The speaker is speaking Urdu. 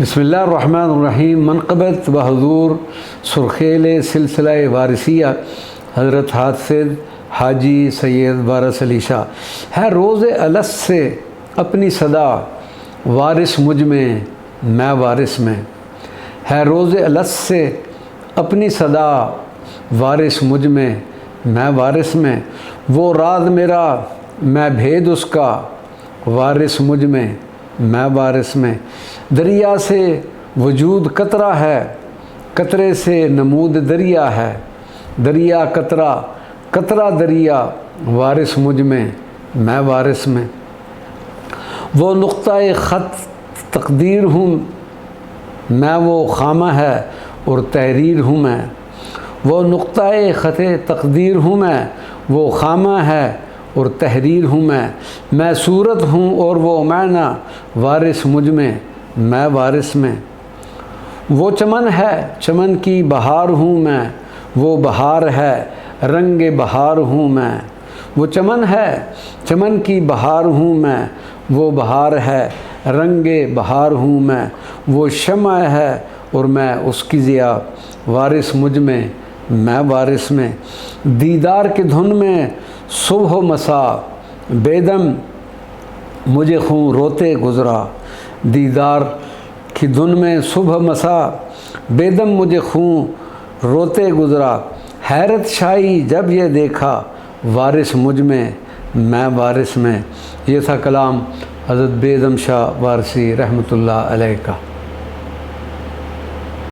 بسم اللہ الرحمن الرحیم۔ منقبت و حضور سرخیل سلسلہ وارثیہ حضرت حافظ حاجی سید وارث علی شاہ ہے روز الست سے اپنی صدا وارث مجھ میں وارث میں ہے روز الست سے اپنی صدا وارث مجھ میں وارث میں وہ راز میرا میں بھید اس کا وارث مجھ میں وارث میں دریا سے وجود قطرہ ہے قطرے سے نمود دریا ہے دریا قطرہ قطرہ دریا وارث مجھ میں وارث میں وہ نقطۂ خط تقدیر ہوں میں وہ خامہ ہے اور تحریر ہوں میں وہ نقطۂ خط تقدیر ہوں میں وہ خامہ ہے اور تحریر ہوں میں صورت ہوں اور وہ معنی وارث مجھ میں وارث میں وہ چمن ہے چمن کی بہار ہوں میں وہ بہار ہے رنگ بہار ہوں میں وہ چمن ہے چمن کی بہار ہوں میں وہ بہار ہے رنگ بہار ہوں میں وہ شمع ہے اور میں اس کی ضیا وارث مجھ میں وارث میں دیدار کی دھن میں صبح و مساء بیدم مجھے خوں روتے گزرا دیدار کی دھن میں صبح مساء بیدم مجھے خوں روتے گزرا حیرت شائی جب یہ دیکھا وارث مجھ میں وارث میں۔ یہ تھا کلام حضرت بیدم شاہ وارثی رحمۃ اللہ علیہ کا۔